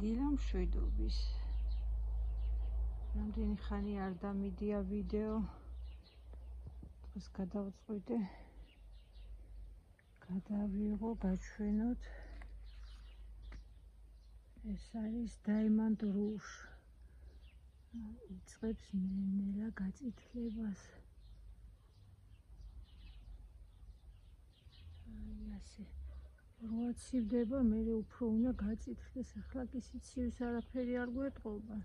დილა მშვიდობის. რამდენი ხანი არ დამიდია ვიდეო. დღეს გადავწყვიტე გადავიღო, გაჩვენოთ. ეს არის Diamond Rouge. იწყებს ნელა გაწითლებას. ასე როაცივდება, მე უფრო უნდა გაწითლდეს. ახლა კი სიცივის არაფერი არ გვეტყობა.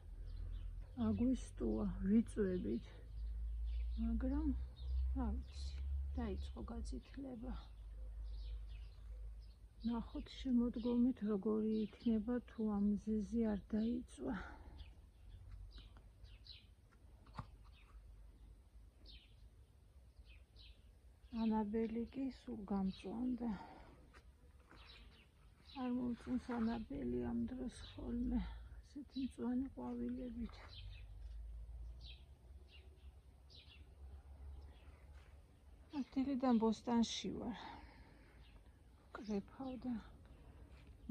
აგვისტუა ვიწვევით. მაგრამ რა ვიცი, დაიწყო გაწითლება. ნახოთ შემოდგომით როგორი იქნება თუ ამ მზეზე არ დაიწვა. ანაბელი კი სულ გამწვანდა. არ მომწონს ანაბელი ამ დროს ხოლმე ასეთი მწვანე ყვავილებით. დილიდან ბოსტანში ვარ. ვკრეფავ და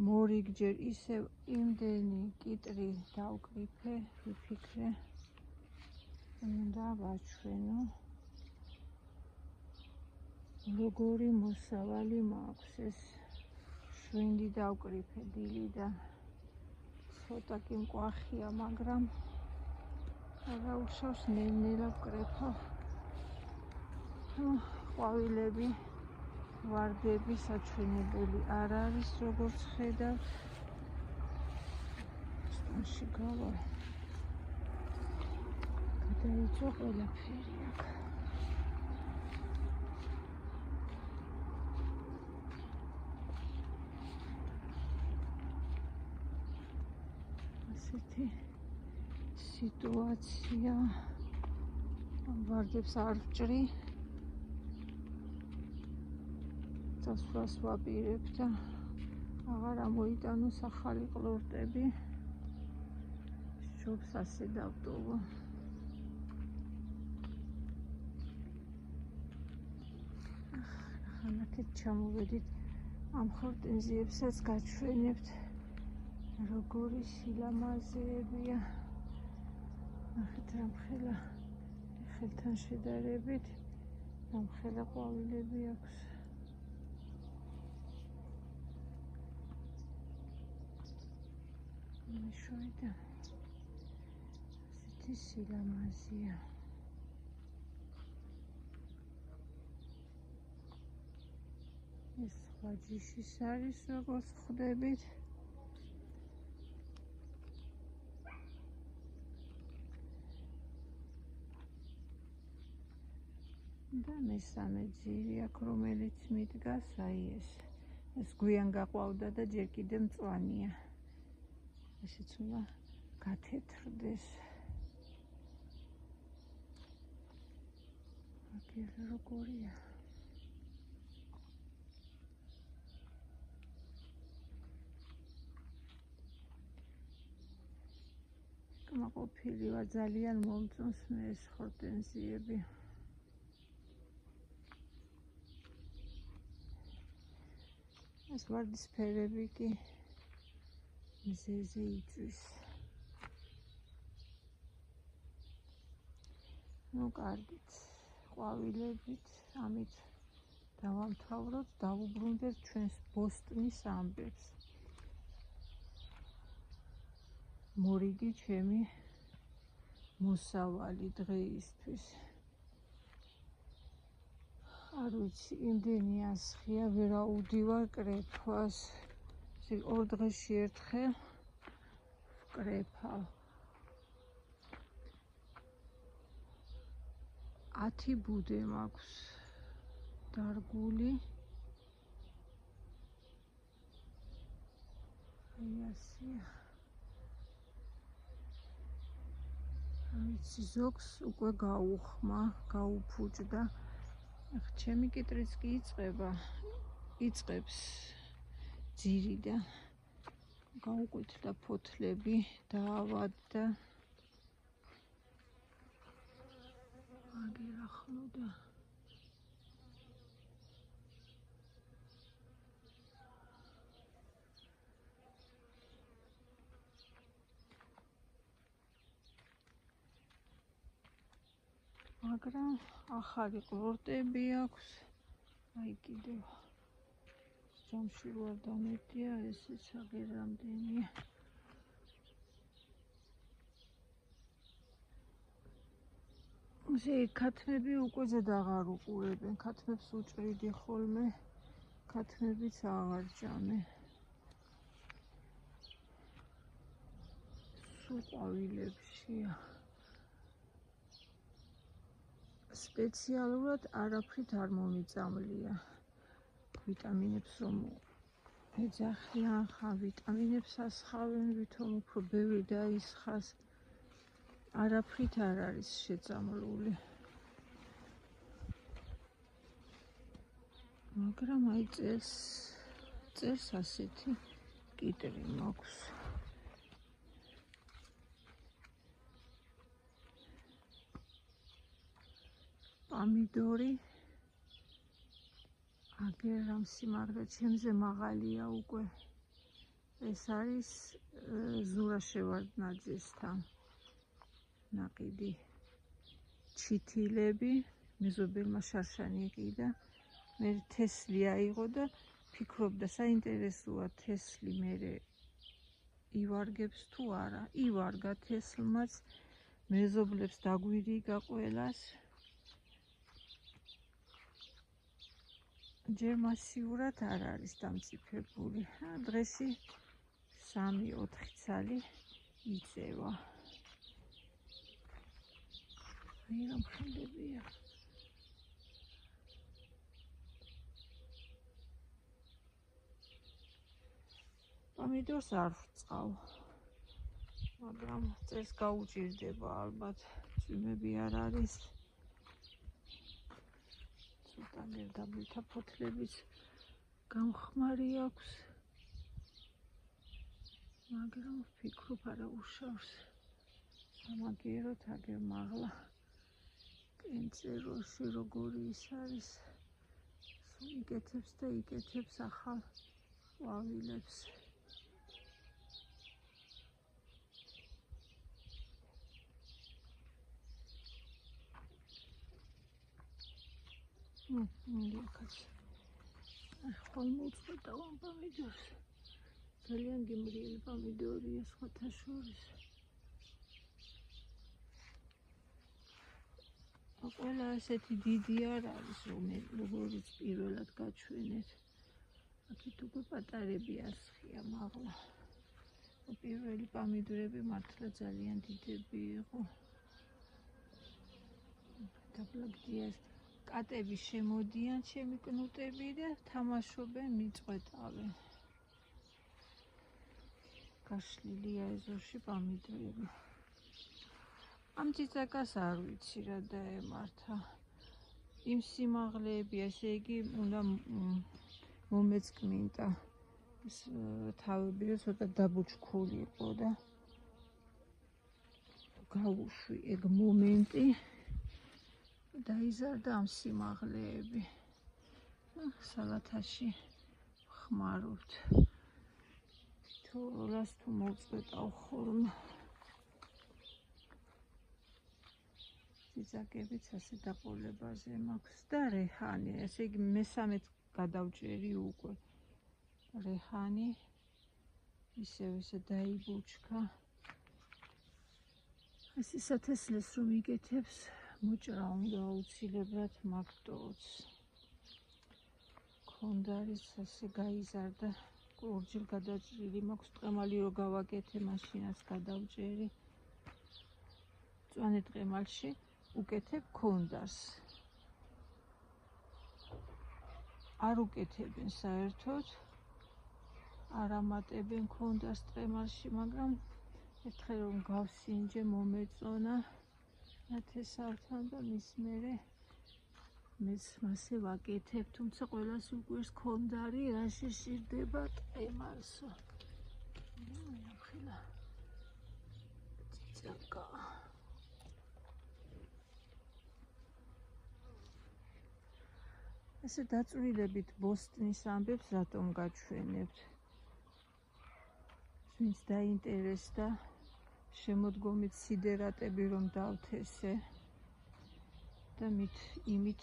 მორიგჯერ ისევ იმდენი კიტრი დავკრიფე, ვიფიქრე უნდა ვაჩვენო. როგორი მოსავალი მაქვს ეს შვინდი დავკრიფე დილიდან. ცოტა კი მკვახია, მაგრამ არა უშავს, ნელ-ნელა ვკრეფავ. ყვავილები, ვარდები საჩვენებელი არ არის, როგორც ხედავთ. ბოსტანში გავალ. გადაიწვა ყველაფერი აქ. ასეთი სიტუაცია. ვარდებს არ ვჭრი. წასვლას ვაპირებ და აღარ ამოიტანოს ახალი ყლორტები. სჯობს ასე დავტოვო. ახლა ჩამოვედით ამ ხორტენზიებსაც გაჩვენებთ. როგორი სილამაზეებია. ნახეთ რამხელა ხელთან შედარებით რამხელა ყვავილები აქვს. მეშვიდე ასეთი სილამაზეა. ეს სხვა ჯიშის არის, როგორც ხვდებით. და მესამე ძირი აქ, რომელიც მიდგას, აი ეს გვიან გაყვავდა და ჯერ კიდევ მწვანეა. ესეც უნდა გათეთრდეს. აგერ როგორია. კმაყოფილი ვარ, ძალიან მომწონს მე ეს ხორტენზიები. ეს ვარდისფერები კი მზეზე იწვის. ნუ კარგით, ყვავილებით ამით დავამთავროთ, დავუბრუნდეთ ჩვენს ბოსტნის ამბებს. მორიგი ჩემი მოსავალი დღეისთვის. არ ვიცი, იმდენი ასხია, ვერ აუდივარ კრეფვას. ორ დღეში ერთხელ ვკრეფავ. 10 ბუდე მაქვს დარგული. აი ასეა. ვიცი, ზოგს უკვე გაუხმა, გაუფუჭდა. ახ ჩემი კიტრიც კი იწყებს ძირიდან. გაუკვეთდა ფოთლები, დაავადდა. აგერ ახლოდა. მაგრამ ახალი ყლორტები აქვს. აი კიდევ ჯამში ვარ დამეტია, ესეც აგერ რამდენია. ქათმები უკვე ზედ აღარ უყურებენ, ქათმებს უჭრიდი ხოლმე, ქათმებიც აღარ ჭამე. სულ ყვავილებშია. სპეციალურად არაფრით არ მომიწამლია. ვიტამინებს რომ ეძახიან, ხა ვიტამინებს ასხავენ, ვითომ უფრო ბევრი დაისხას. არაფრით არ არის შეწამლული. მაგრამ აი წელს ასეთი კიტრი მაქვს. პამიდორი აგერ რამ სიმაღლე ჩემზე მაღალია უკვე. ეს არის ზურა შევარდნაძესთან ნაყიდი ჩითილები, მეზობელმა შარშანი იყიდა. მე თესლი აიღო და ფიქრობდა საინტერესოა თესლი მერე ივარგებს თუ არა. ივარგა თესლმაც, მეზობლებს დაგვირიგა ყველას. ჯერ მასიურად არ არის დამწიფებული. დღესი 3-4 ცალი იწევა. აი რა მხოლობია. პამიდორს არ ვწყავ, მაგრამ წელს გაუჭირდება ალბათ, წვიმები არ არის. ცოტა გერდაბლითა ფოთლებიც გამხმარი აქვს, მაგრამ ვფიქრობ არა უშავს. სამაგიეროდ აგერ მაღლა კენწეროში როგორი ის არის, სულ იკეთებს და იკეთებს ახალ ყვავილებს. ხოლმე უწყვეტავ ამ პამიდორს. ძალიან გემრიელი პამიდორია სხვათა შორის. ყველა ასეთი დიდი არ არის, როგორც პირველად გაჩვენეთ. აქეთ უკვე პატარები ასხია მაღლა. პირველი პამიდორები მართლა ძალიან დიდები იყო. დაბლაგდიას კატები შემოდიან ჩემი კნუტები და თამაშობენ, მიწყვეტავენ. გაშლილია ეზოში პამიდორები. ამ ციცაკას არ ვიცი რა დაემართა. იმ სიმაღლეები, ესე იგი, უნდა მომეწკმინდა. თავები რომ ცოტა დაბუჩქული იყო და გავუშვი ეგ მომენტი. დაიზარდა ამ სიმაღლეები. სალათაში ხმარობთ. თორას თუ მოვწყვეტავ ხოლმე. ციცაკებიც ასე დაყოლებაზე მაქვს და რეჰანი, ესე იგი მესამედ გადავჭერი უკვე. რეჰანი ისე დაიბუჩქა. ეს სათესლეს რომ იკეთებს, მოჭრა უნდა აუცილებლად მაგდოც. ქონდარის ასე გაიზარდა, ორჯერ გადაჭრილი მაქვს, ტყემალი რო გავაკეთე, მაშინაც გადავჭერი. მწვანე ტყემალში უკეთებ ქონდარს. არ უკეთებენ საერთოდ, არ ამატებენ ქონდარს ტყემალში, მაგრამ ერთხელ რომ გავსინჯე, მომეწონა ნათესავთან და მის მერე მეც მასე ვაკეთებ, თუმცა ყველას უყვირს ქონდარი, რა შეშირდება ტყემალსო. ახლა ციცაკა. ესე დაწვრილებით ბოსტნის ამბებს რატომ გაჩვენებთ? ვინც დაინტერესდა შემოდგომით სიდერატები რომ დავთესე. და იმით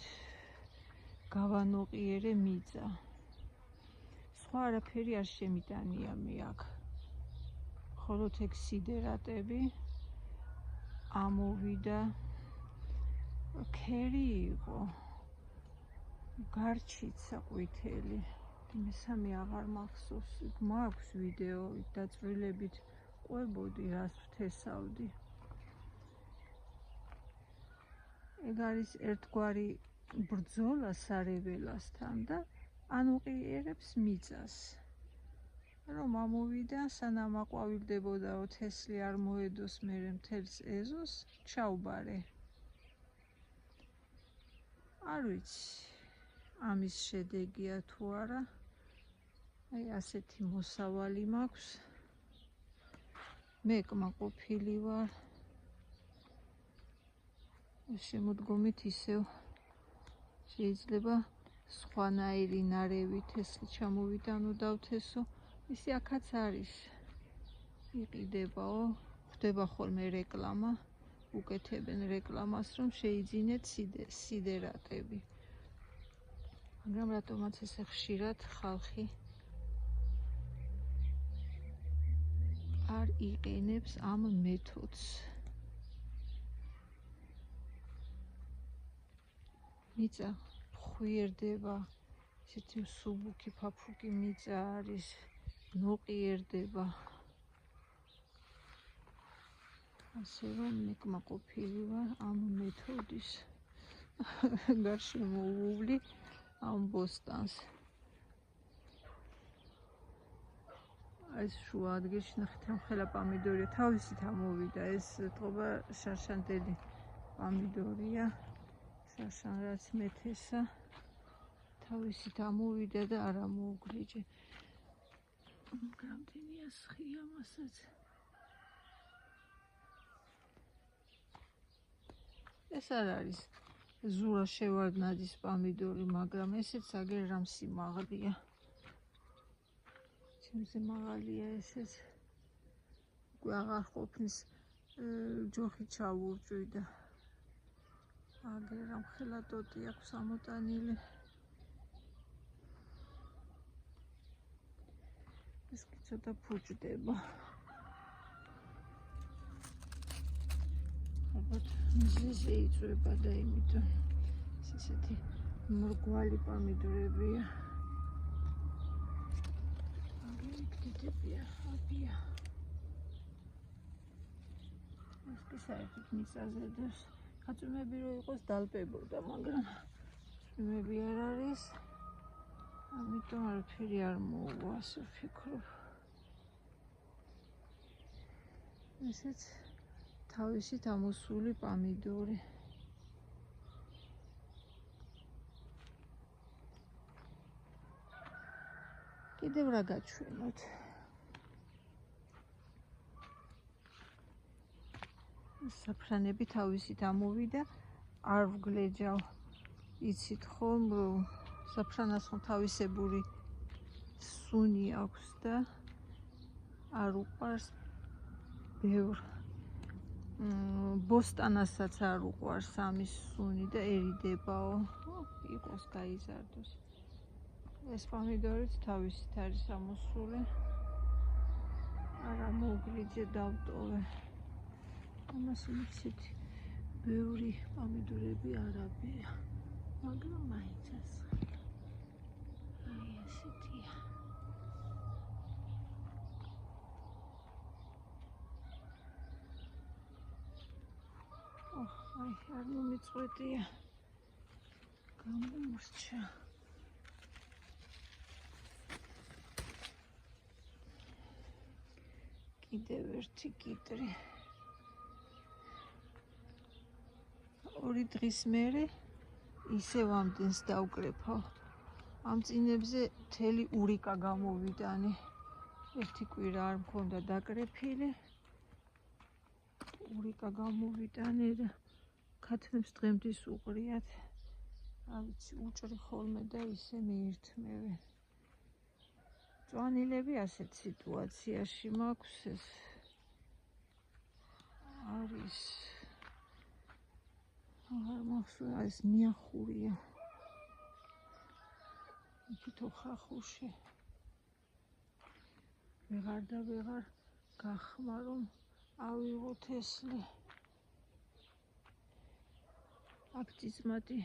გავანოყიერე მიწა. სხვა არაფერი არ შემიტანია მე აქ. მხოლოდ ეგ სიდერატები ამოვიდა. ქერი იყო. გარჩიცა ყვითელი. მესამე აღარ მახსოვს. მაქვს ვიდეო დაწვრილებით ყვებოდი, რას ვთესავდი. ეგ არის ერთგვარი ბრძოლა სარეველასთან და ანუყიერებს მიწას. რომ ამოვიდა, სანამ აყვავილდებოდაო თესლი არ მოედოს მერე მთელს ეზოს, ჩაუბარე. არ ვიცი, ამის შედეგია თუ არა. აი ასეთი მოსავალი მაქვს. მე კმაყოფილი ვარ. შემოდგომით ისევ შეიძლება სხვანაირი ნარევი თესლი ჩამოვიდანო დავთესო. ისი აქაც არის. იყიდებაო, ხდება ხოლმე რეკლამა, უკეთებენ რეკლამას, რომ შეიძინეთ სიდერატები. მაგრამ რატომაც ესე ხშირად ხალხი არ იყენებს ამ მეთოდს. მიწა ხვიერდება, ისეთი მსუბუქი ფაფუკი მიწა არის, ნოყიერდება. ასე რომ მე კმაყოფილი ვარ ამ მეთოდის გარშემო უვლი ამ ბოსტანს. ეს შუა ადგილში ნახეთ ამ ხელა პამიდორია, თავისით ამოვიდა. ეს თქობა შარშანდელი პამიდორია. შარშან რაც მეთესა, თავისით ამოვიდა და არ ამოუგრიჯე. რამდენია სხია მასაც. ეს არ არის ზურა შევარდნაძის პამიდორი, მაგრამ ესეც აგერ რამ სიმაღლეა. ჩემზე მაღალია ესეც. უკვე აღარ ყოფნის ჯოხი ჩავურჭვიდა. აგერ რამ ხელატოტი აქვს ამოტანილი. ეს კი ცოტა ფუჭდება. ალბათ მზეზე იწვება და იმიტომ ესეთი მრგვალი პამიდორებია. აგერიკდებია, აბია. ეს კი საერთოდ მიწაზე დევს. აწვიმები რო იყოს დალპებოდა, მაგრამ აწვიმები არ არის. ამიტომ არაფერი არ მოუვა, ასე ვფიქრობ. ესეც თავისით ამოსული პამიდორი. კიდევ რა გაჩვენოთ? საფრანები თავისით ამოვიდა, არ ვგლეჯავ. იცით ხომ, რომ საფრანას ხომ თავისებური სუნი აქვს და არ უყვარს ბევრ ბოსტანასაც არ უყვარს ამის სუნი და ერიდებაო. იყოს გაიზარდოს. ეს პამიდორიც თავისით არის ამოსული. არ ამოუგრიჯე, დავტოვე. ამას ვიცით, ბევრი პამიდორები არაბია, მაგრამ მაინც ასხია. აი ესეთია. აი არ მომიწყვეტია. გამომრჩა. კიდევ ერთი კიტრი. 2 დღის მერე ისევ ამდენს დავკრეფავ. ამ წინებზე მთელი ურიკა გამოვიდანი. ერთი კვირა არ მქონდა დაკრეფილი. ურიკა გამოვიდანი და ქათმებს დღემდის უყრიათ. რა ვიცი, უჭრი ხოლმე და ისე მიირთმევენ. წვანილები ასეთ სიტუაციაში მაქვს. ეს აღარ მახსოვს, ეს მიახურია. იქითო ხახუში. ვეღარ და ვეღარ გახმა რომ ავიღო თესლი. აქ წიწმადი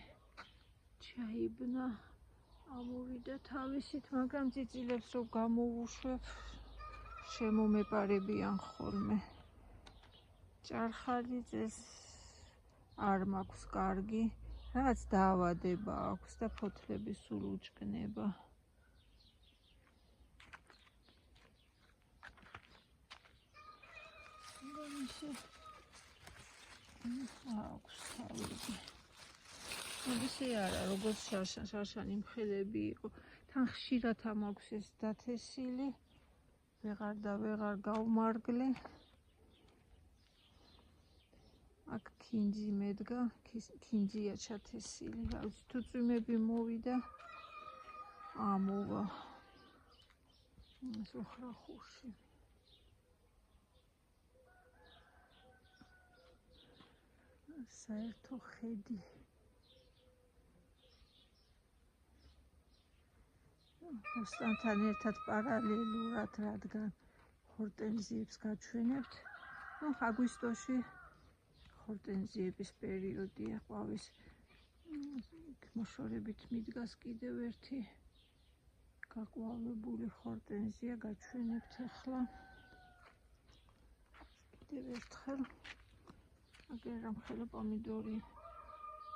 ჩაიბნა, ამოვიდა თავისით, მაგრამ წიწილებს რომ გამოვუშვებ, შემომეპარებიან ხოლმე. ჭარხალი წეს არ მაქვს კარგი, რაღაც დაავადება აქვს და ფოთლები სულ უჭკნება. აქვს თავი. ისე არა, როგორც შარშანი მხელები იყო. თან ხშირად მაქვს ეს დათესილი, ვეღარ და ვეღარ გავმარგლე. აქ ქინძი მედგა, ქინძია ჩათესილი. რა ვიცი, თუ წვიმები მოვიდა, ამოვა. ეს უხრახურში. საერთო ხედი. მოსტანთან ერთად პარალელურად, რადგან ჰორტენზიებს გაჩვენებთ. აგვისტოში ჰორტენზიების პერიოდია, ყვავის მოშორებით მიდგას კიდევ ერთი გაყვავებული ჰორტენზია გაჩვენებთ ახლა. კიდევ ერთხელ აგერა მხოლო პომიდორი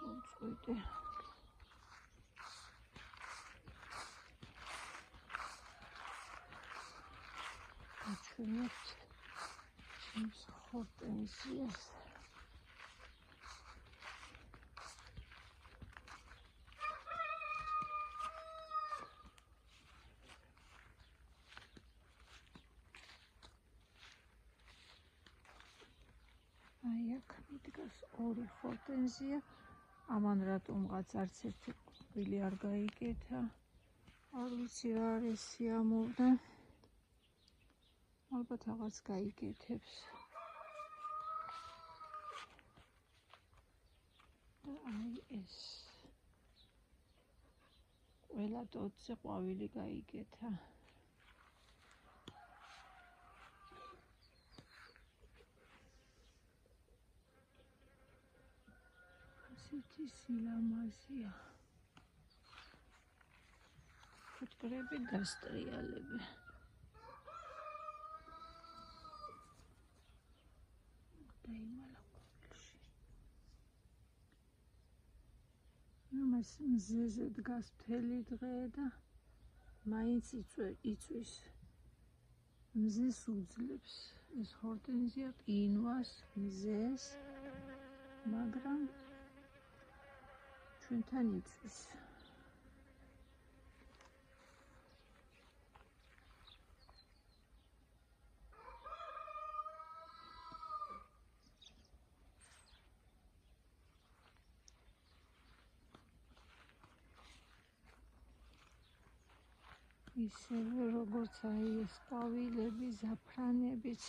უწყვეტე. გაჩვენებთ ჩემს ჰორტენზიას. აი აქ მიდგას ორი ჰორტენზია. ამან რატომღაც არც ერთი ყვილი არ გაიკეთა. არ ვიცი რა არის სიამოვნა. ალბათ აღარც გაიკეთებს. და აი ეს. ყველა ტოტზე ყვავილი გაიკეთა. ასეთი სილამაზეა. ფუტკრები დასტრიალები. დაიმალა ყვავილში. მას მზეზე დგას მთელი დღე და მაინც იწვის. მზეს უძლებს. ეს ჰორტენზია ყინვას, მზეს, მაგრამ ჩვენთან იწვის. ისევე როგორც აი ეს ყვავილები, ზაფრანებიც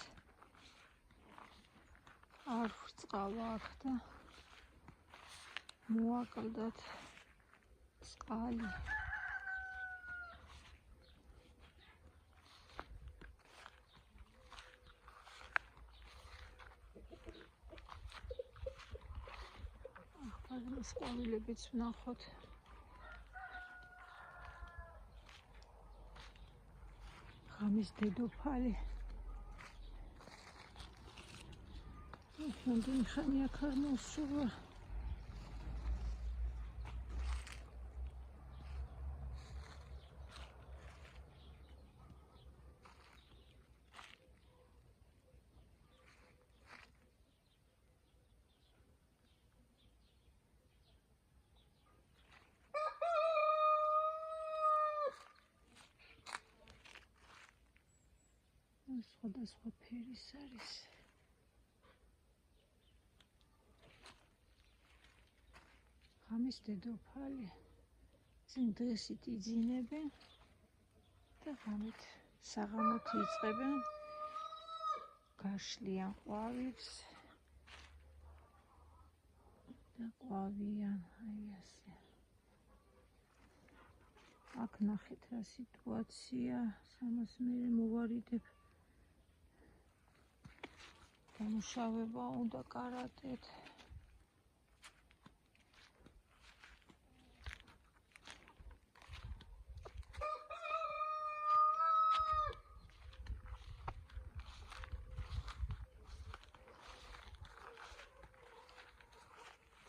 არ ვრწყავა აქ და მოაკლდათ წყალი. ახლა ეს ყვავილებიც ვნახოთ. ღამის დედოფალი. რამდენი ხანი აქ არ მოსულა. სხვადასხვა ფერის არის. ღამის დედოფალი. წინ დღესით იძინებენ და ღამით საღამოთ იწყებენ. გაშლიან ყვავილს და და ყვავიან, აი ასე. აქ ნახეთ რა სიტუაცია, სამას მერე მოვარიდებ. დამუშავება უნდა კარატეთ.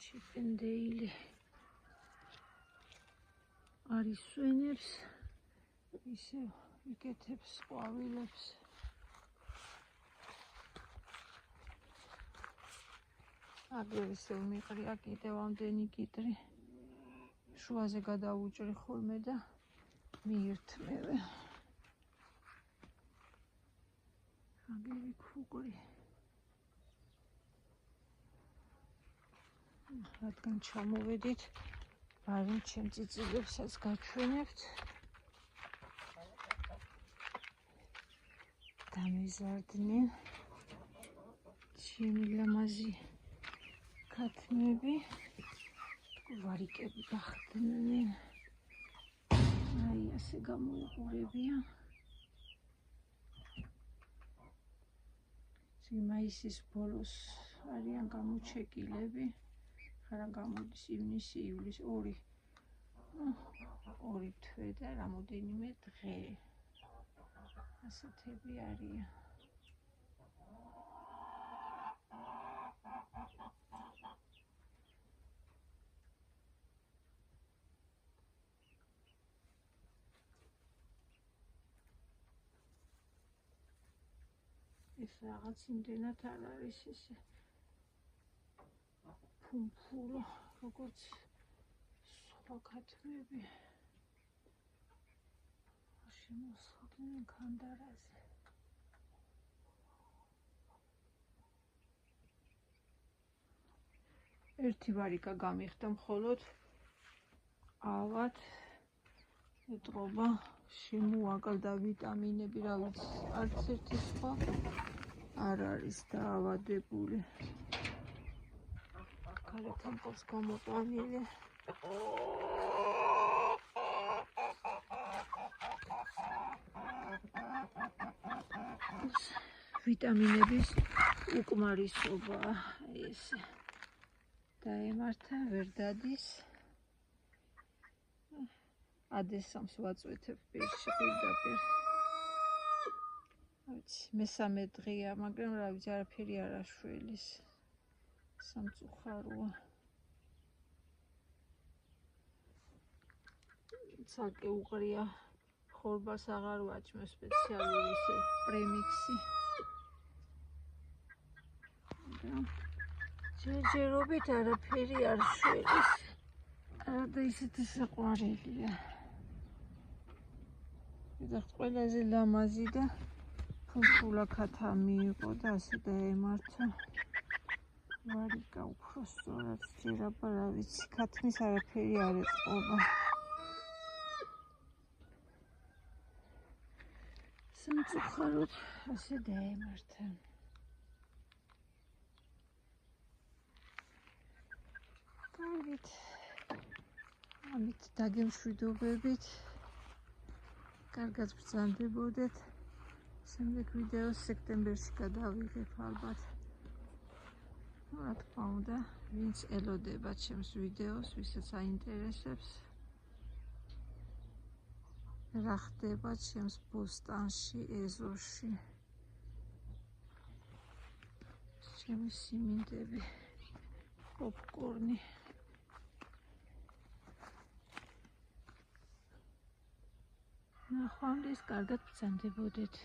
ჩიპენდეილი არის სვენებს, ისე იკეთებს ყვავილებს. აგრესივ მიყრია კიდევ ამდენი კიტრი. შუაზე გადავუჭრი ხოლმე და მიირთმევე. აგერი ქუგრი. რადგან ჩამოვედით, არის ჩემ წიწილებსაც გაჩვენებთ. დამიზარდნენ ჩემი ლამაზი ქათმები, ვარიკები გახდნენ. აი ასე გამოიყურებიან. მაისის ბოლოს არიან გამოჩეკილები. ხარა გამოდის ივნისი, ივლის 2 თვე და რამოდენიმე დღე. ასეთები არიან. ეს რაღაც იმდენად არ არის ესე ფუმფულა, როგორც სხვა ქათმები. შემოსხდნენ ქანდარაზე. ერთი ვარიკა გამიხდა მხოლოდ ავად ეტყობა შემოაკლდა ვიტამინები, რა ვიცი, არც ერთი სხვა არ არის დაავადებული. გარეთან ყავს გამოყვანილი. ვიტამინების უკმარისობა ესე დაემართა, ვერ დადის. ადესამს ვაწვეთებ პირში პირდაპირ. მესამე დღეა, მაგრამ რა ვიცი, არაფერი არ აშველის. სამწუხაროა. ცალკე უყრია, ხორბალს აღარ ვაჭმევ, სპეციალური ისე პრემიქსი. ჯერჯერობით არაფერი არ შველის. და ისეთი საყვარელია. ვიდრე ყველაზე ლამაზი და ფუმფულა ქათა მიიღო და ასე დაემართა. ვარიკა უფრო სწორად ჯერაბა, რა ვიცი, ქათმის არაფერი არ ეტყობა. სამწუხაროდ ასე დაემართა. კარგით. ამით დაგემშვიდობებით. კარგად ბრძანდებოდეთ. შემდეგ ვიდეოს სექტემბერში გადავიღებ ალბათ. რა თქმა უნდა, ვინც ელოდება ჩემს ვიდეოს, ვისაც აინტერესებს რა ხდება ჩემს ბოსტანში, ეზოში. ჩემი სიმინდები, პოპკორნი. ნახვამდის, კარგად ბრძანდებოდეთ.